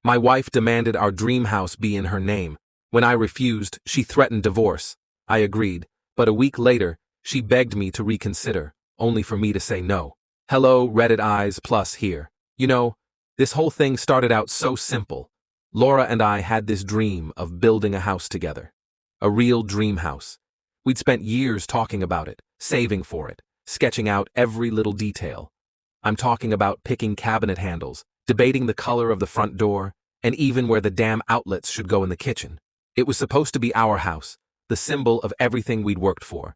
My wife demanded our dream house be in her name. When I refused, she threatened divorce. I agreed, but a week later, she begged me to reconsider, only for me to say no. Hello, Reddit eyes plus here. You know, this whole thing started out so simple. Laura and I had this dream of building a house together. A real dream house. We'd spent years talking about it, saving for it, sketching out every little detail. I'm talking about picking cabinet handles, debating the color of the front door, and even where the damn outlets should go in the kitchen. It was supposed to be our house, the symbol of everything we'd worked for.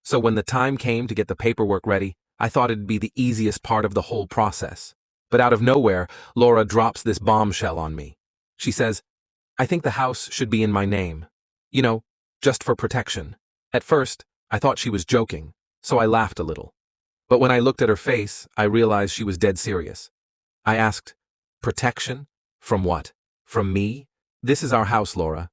So when the time came to get the paperwork ready, I thought it'd be the easiest part of the whole process. But out of nowhere, Laura drops this bombshell on me. She says, I think the house should be in my name. You know, just for protection. At first, I thought she was joking, so I laughed a little. But when I looked at her face, I realized she was dead serious. I asked, protection? From what? From me? This is our house, Laura.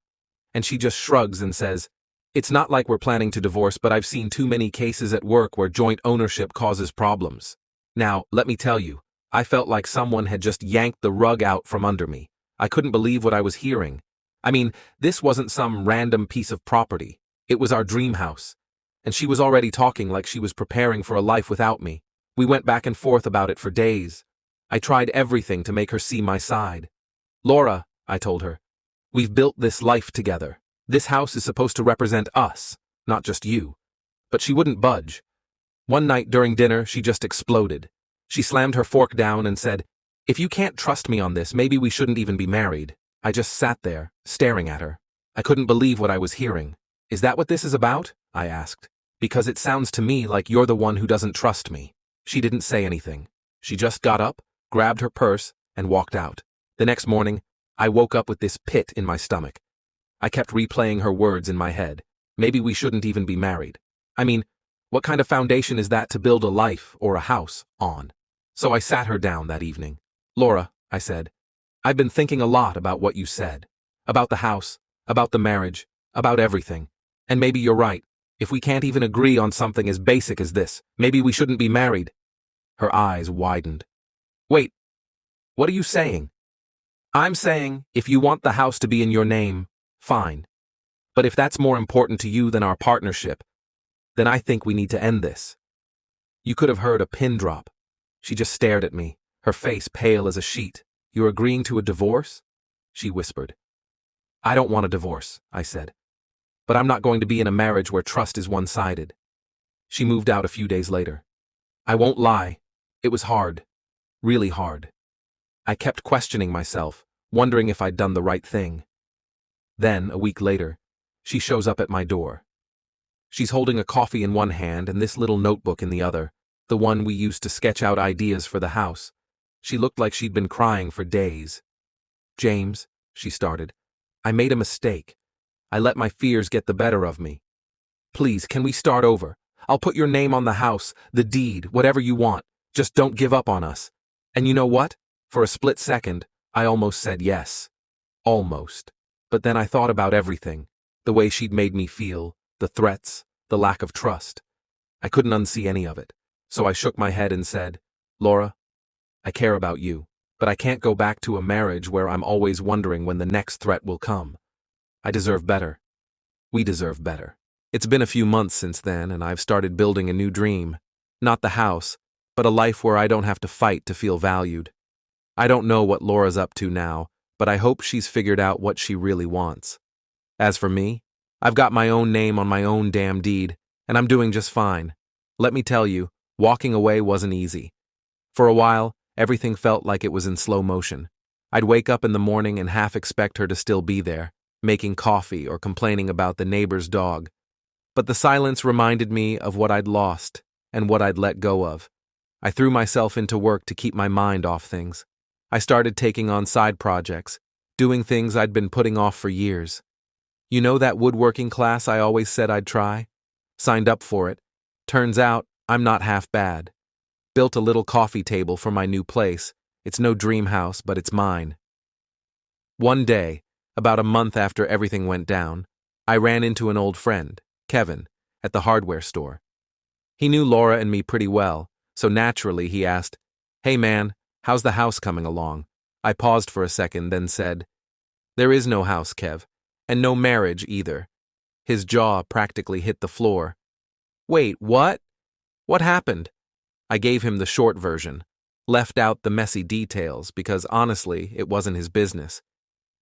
And she just shrugs and says, it's not like we're planning to divorce, but I've seen too many cases at work where joint ownership causes problems. Now, let me tell you, I felt like someone had just yanked the rug out from under me. I couldn't believe what I was hearing. I mean, this wasn't some random piece of property. It was our dream house. And she was already talking like she was preparing for a life without me. We went back and forth about it for days. I tried everything to make her see my side. Laura, I told her, we've built this life together. This house is supposed to represent us, not just you. But she wouldn't budge. One night during dinner, she just exploded. She slammed her fork down and said, if you can't trust me on this, maybe we shouldn't even be married. I just sat there, staring at her. I couldn't believe what I was hearing. Is that what this is about? I asked. Because it sounds to me like you're the one who doesn't trust me. She didn't say anything. She just got up, grabbed her purse, and walked out. The next morning, I woke up with this pit in my stomach. I kept replaying her words in my head. Maybe we shouldn't even be married. I mean, what kind of foundation is that to build a life or a house on? So I sat her down that evening. Laura, I said, I've been thinking a lot about what you said. About the house, about the marriage, about everything. And maybe you're right. If we can't even agree on something as basic as this, maybe we shouldn't be married. Her eyes widened. Wait, what are you saying? I'm saying, if you want the house to be in your name, fine. But if that's more important to you than our partnership, then I think we need to end this. You could have heard a pin drop. She just stared at me, her face pale as a sheet. You're agreeing to a divorce? She whispered. I don't want a divorce, I said. But I'm not going to be in a marriage where trust is one-sided. She moved out a few days later. I won't lie. It was hard. Really hard. I kept questioning myself, wondering if I'd done the right thing. Then, a week later, she shows up at my door. She's holding a coffee in one hand and this little notebook in the other, the one we used to sketch out ideas for the house. She looked like she'd been crying for days. James, she started, I made a mistake. I let my fears get the better of me. Please, can we start over? I'll put your name on the house, the deed, whatever you want. Just don't give up on us. And you know what? For a split second, I almost said yes. Almost. But then I thought about everything. The way she'd made me feel, the threats, the lack of trust. I couldn't unsee any of it. So I shook my head and said, Laura, I care about you, but I can't go back to a marriage where I'm always wondering when the next threat will come. I deserve better. We deserve better. It's been a few months since then, and I've started building a new dream. Not the house, but a life where I don't have to fight to feel valued. I don't know what Laura's up to now, but I hope she's figured out what she really wants. As for me, I've got my own name on my own damn deed, and I'm doing just fine. Let me tell you, walking away wasn't easy. For a while, everything felt like it was in slow motion. I'd wake up in the morning and half expect her to still be there, making coffee or complaining about the neighbor's dog. But the silence reminded me of what I'd lost and what I'd let go of. I threw myself into work to keep my mind off things. I started taking on side projects, doing things I'd been putting off for years. You know that woodworking class I always said I'd try? Signed up for it. Turns out, I'm not half bad. Built a little coffee table for my new place. It's no dream house, but it's mine. One day, about a month after everything went down, I ran into an old friend, Kevin, at the hardware store. He knew Laura and me pretty well, so naturally he asked, Hey man, how's the house coming along? I paused for a second, then said, "There is no house, Kev, and no marriage either." His jaw practically hit the floor. "Wait, what? What happened?" I gave him the short version, left out the messy details because honestly, it wasn't his business.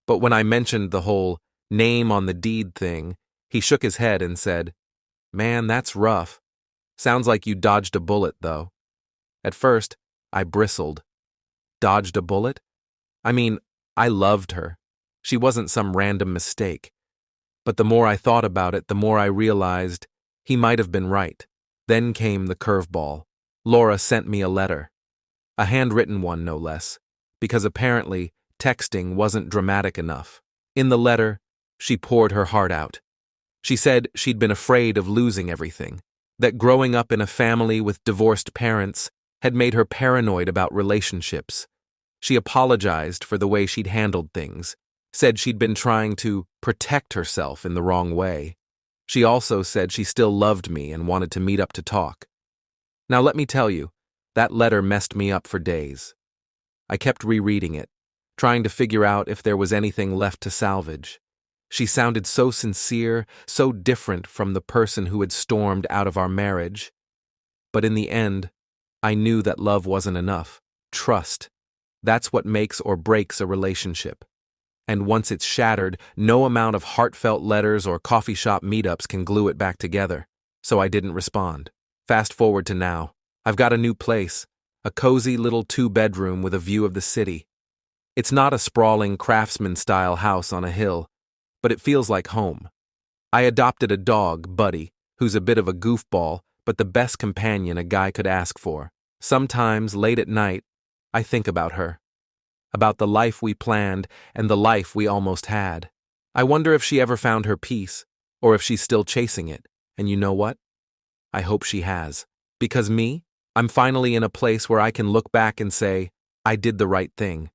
But when I mentioned the whole name on the deed thing, he shook his head and said, "Man, that's rough. Sounds like you dodged a bullet, though." At first, I bristled. Dodged a bullet? I mean, I loved her. She wasn't some random mistake. But the more I thought about it, the more I realized he might have been right. Then came the curveball. Laura sent me a letter. A handwritten one, no less, because apparently texting wasn't dramatic enough. In the letter, she poured her heart out. She said she'd been afraid of losing everything, that growing up in a family with divorced parents had made her paranoid about relationships. She apologized for the way she'd handled things, said she'd been trying to protect herself in the wrong way. She also said she still loved me and wanted to meet up to talk. Now let me tell you, that letter messed me up for days. I kept rereading it, trying to figure out if there was anything left to salvage. She sounded so sincere, so different from the person who had stormed out of our marriage. But in the end, I knew that love wasn't enough. Trust. That's what makes or breaks a relationship. And once it's shattered, no amount of heartfelt letters or coffee shop meetups can glue it back together. So I didn't respond. Fast forward to now. I've got a new place, a cozy little 2-bedroom with a view of the city. It's not a sprawling craftsman-style house on a hill, but it feels like home. I adopted a dog, Buddy, who's a bit of a goofball, but the best companion a guy could ask for. Sometimes, late at night, I think about her. About the life we planned and the life we almost had. I wonder if she ever found her peace, or if she's still chasing it. And you know what? I hope she has. Because me, I'm finally in a place where I can look back and say, I did the right thing.